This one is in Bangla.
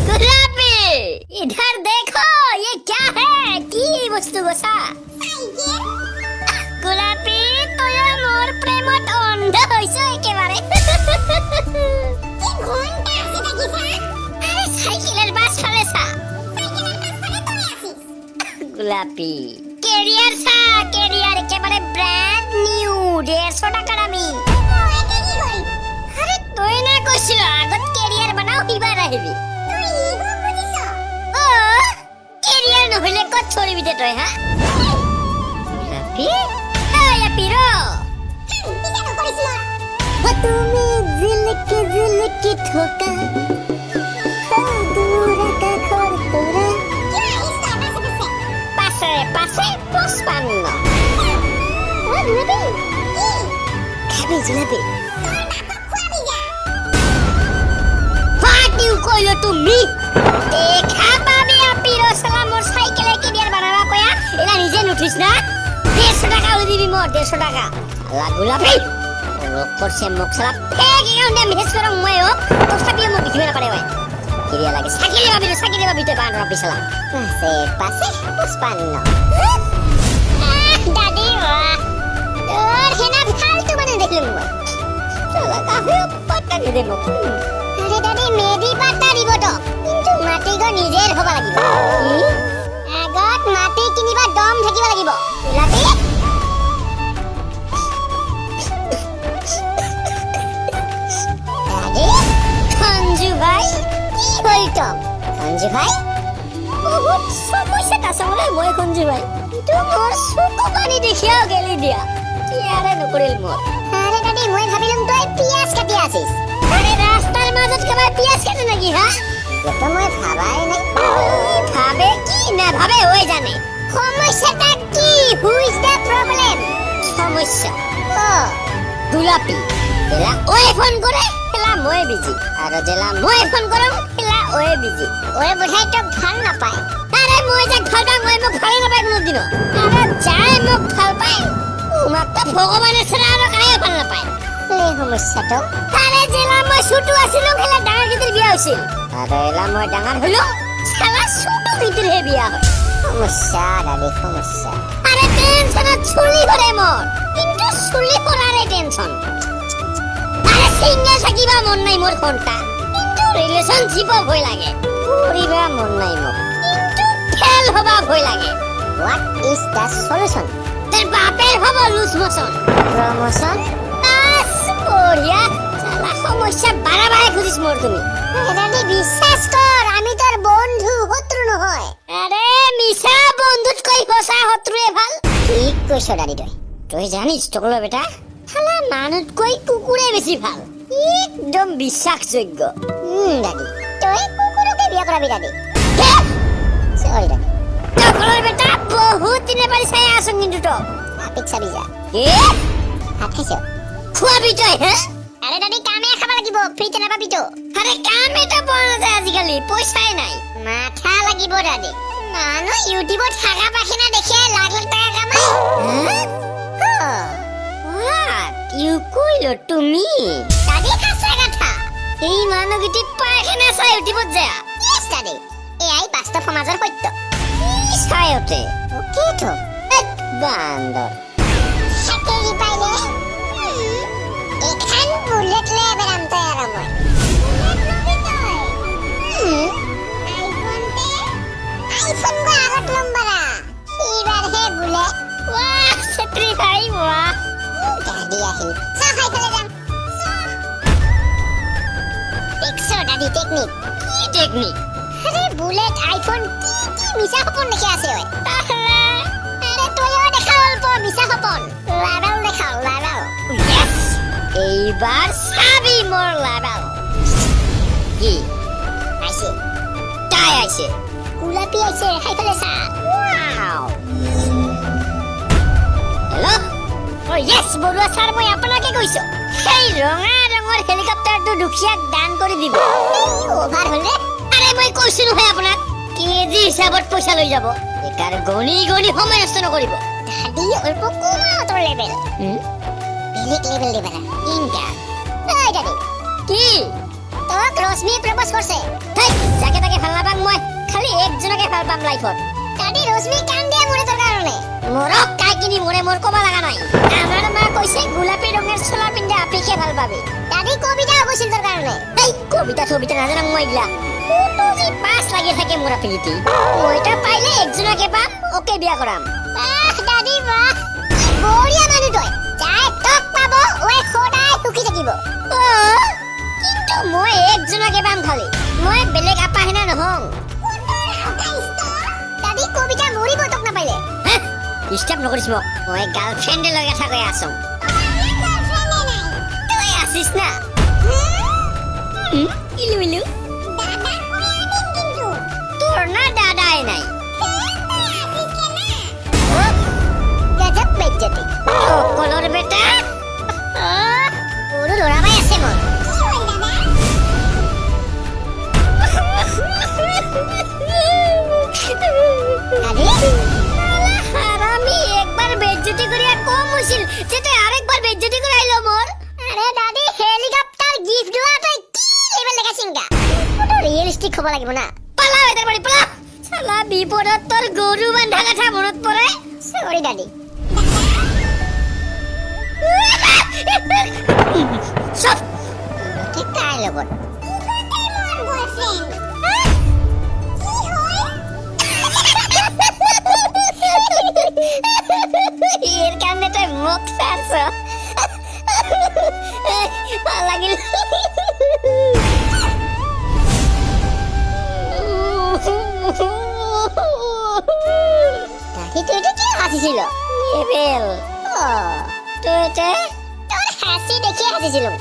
गुलाबी इधर देखो ये क्या है की বস্তু গোসা गुलाबी তুই মোর প্রেমত অন্ধ হইছ একেবারে আরে সাইকেলের বাস ফেলেছা गुलाबी ক্যারিয়ার সা ক্যারিয়ার একেবারে ব্র্যান্ড নিউ 150 টাকা দামি আরে তুই না কইছিল আগত ক্যারিয়ার বানাও হিবা রাহিবি তুই ইগো বুঝিছ ও ক্যারিয়ার নহলে কত ছড়িবি দে তুই হ্যাঁ গুলাবি এই পিরো পিছা তো করিছিল ও তুমি জিলকে ঠোকা Pase pospanno. Oh, Julabi. Kabi Julabi. What you call to me? Dekha babi apiro sala motorcycle ke biar banaba koya. Ela nije nuthis na. 150 টাকা ও দিবি মোর 150 টাকা। আলা Julabi. রোক করছে মুখ সালা ফেকি গাউন্ডে মেস করং ময়ও তো সাবিয়ে মো বিকিবে না পারে ওই। Kiriya lagi sakile babi te kan rapi salah. Pase pospanno. Dadi wah. Dur hena ফালতু মানে দেখলাম মই। চলা কাহে পাতা দি দেব। আরে দাদি মেদি পাতা দিব তো। কিন্তু মাটি গো নিজের হবা লাগিব। আগত মাটি কিনিবা দম থাকিবা লাগিব। লাপি দাদি খঞ্জু ভাই কি হইতো খঞ্জু ভাই বহুত সমস্যা কাছমলে মই খঞ্জু ভাই তো মোর সুকো পানি দেখিয়াও গেলি দিয়া ইয়ারে নকরিল মোর আরে দাদি মই ভাবিলাম তুই পিয়াজ কাটি আছিস আরে রাস্তার মাজত কেবাই পিয়াজ কাটে নাকি হ্যাঁ তো মই ভাবাই নাই ভাবে কি না ভাবে ওই জানে সমস্যাটা কি হু ইজ দ্য প্রবলেম সমস্যা ও গুলাপি এলা ওই ফোন করে এলা মই বিজি আর জেলা মই ফোন করম এলা ওই বিজি ওই বুঝাই তো ভাল না পায় আরে মই যে ঘরটা মই মোক ভাল না পায় কোনদিন আরে যায় মোক ভাল পায় উমাক তো ভগবানের ছাড়া আর কায়ে ভাল না পায় এই সমস্যা তো আরে জেলা মই ছুটু আছিলো খেলা ডাঙৰ গিদিৰ বিয়া হৈছিল আরে এলা মই ডাঙৰ হলো শালা ছুটু গিদিৰ হে বিয়া হয় সমস্যা দাদি সমস্যা আরে টেনশনত চুলি ভরে মোর কিন্তু চুলি পরারে টেনশন সিঙ্গেল থাকিবা মন নাই মোর কোনটা কিন্তু রিলেশনশিপ ভয় লাগে পরিবা মন নাই মোর কিন্তু ফেল হবা ভয় লাগে হোয়াট ইজ দ্য সলিউশন তোর বাপের হবো লুজ মোশন প্রমোশন বাস বঢ়িয়া সালা সমস্যা বারে খুঁজিস মোর তুমি এদানি বিশ্বাস কর আমি তোর বন্ধু শত্রু নহয় আরে মিছা বন্ধুত কই ফসা শত্রুয়ে ভাল ঠিক কইছ দাদি তুই জানিস টকলো বেটা শালা মানুত কই কুকুরে বেশি ভাল একদম বিশ্বাসযোগ্য দাদি তুই কুকুরকে বিয়া কৰাবি দাদি সরি দাদি টকলোর বেটা বহুত দিনে পারি চাই আসুন কিন্তু তো আপিক চাবি যা ভাত খাইছ খুৱাবি তই হ্যাঁ আরে দাদি কামে খাব লাগিব ফ্ৰীতে নাপাবি তো আরে কামে তো বনা যায় আজিকালি পইচাই নাই মাথা লাগিব দাদি মানুহ ইউটিউবত থাকা পাখিনা দেখে লাখ লাখ টাকা কামাই ইউ কইলো তুমি দাদি কাঁচা কথা এই মানুহগিটি পায়খানা চাই উঠিব যা ইয়েছ দাদি এয়াই বাস্তৱ সমাজৰ সত্য চায়তে ওকে তো বান্দৰ সাকেৰি পাইলে এখান বুলেট লে বেৰাম তই আৰু মই আইফোন গো আগত লম্বাৰা এইবাৰ হে বুলেট বাহ ছত্ৰী ভাই বাহ দাদি আহিল চাহ খাই ফেলে যাম দেখছো দাদি টেকনিক কি টেকনিক আরে বুলেট আইফোন কি মিছা সপোন দেখি আছে ওই আরে তইও দেখা অল্প মিছা সপোন লাডাল দেখা লাডাল ইয়েস এইবার সাবি মোর লাডাল কি আইছে তাই আইছে গুলাপি আইছে খাই ফেলে চা ওয়াও হ্যালো ও ইয়েস বড়ুয়া স্যার মই আপনাকে কইছো সেই রঙা রঙৰ হেলিকপ্টাৰটো দুখিয়াক দান কৰি দিব ওভাৰ হলে আরে মই কইছো নহয় আপোনাক কেজি হিচাপত পইচা লৈ যাব এটাৰ গনি গনি সময় নষ্ট নকৰিব দাদি অল্প কমা তোৰ লেভেল বেলেগ লেভেল দিবা ইনকা এই দাদি কি তোক ৰশ্মি প্ৰপ'জ কৰছে হেই যাকে তাকে ভাল নাপাং মই খালি একজনকে ভাল পাম লাইফত দাদি ৰশ্মি কাম দিয়া মৰে তোৰ কাৰণে মৰক কাই কিনি মৰে মোৰ কবা লাগা নাই আমাৰ মা কৈছে গোলাপী ৰঙৰ চোলা পিন্ধে আপিকে ভাল পাবি দাদি কবিতা কৈছিল তোৰ কাৰণে এই কবিতা নাজানো মই ইগলা তো জি পাস লাগি থাকে মোরা পিলিতি ওইটা পাইলে একজনকে পাম ওকে বিয়া করাম দাদি বাহ বড়িয়া মানু তই যাই টক পাব ওই খোদাই সুখী থাকিব কিন্তু মই একজনকে পাম খালি মই বেলেগ আপা হেনা নহং দাদি কবিতা মৰিব টক না পাইলে ডিস্টার্ব নকৰিস মই গার্লফ্রেন্ডে লগে থাকই আছম তুই আসিস না ইলু ইলু তোর না দাদাই নাই গজব বেজ্জতি ও কলর বেটা ওরু লড়া ভাই আছে মোর আরে হারামি একবার বেজ্জতি করিয়া কম হইছিল যেতে আরেকবার বেজ্জতি করাইলো মোর আরে দাদি হেলিকপ্টার গিফট দেওয়া তুই কি লেভেল দেখাছিস ওটা রিয়েলিস্টিক হবা লাগিব না পালা এদের বাড়ি পালা শালা বিপদত তোর গরু বান্ধা কথা মনত পড়ে সরি দাদি সব ঠিক তাই লগত এর কারণে তুই মুখ ফেলছ লাগিল দাদি তুই কি হাসিছিল এবেল তুই তোর হাসি দেখে হাসিছিলাম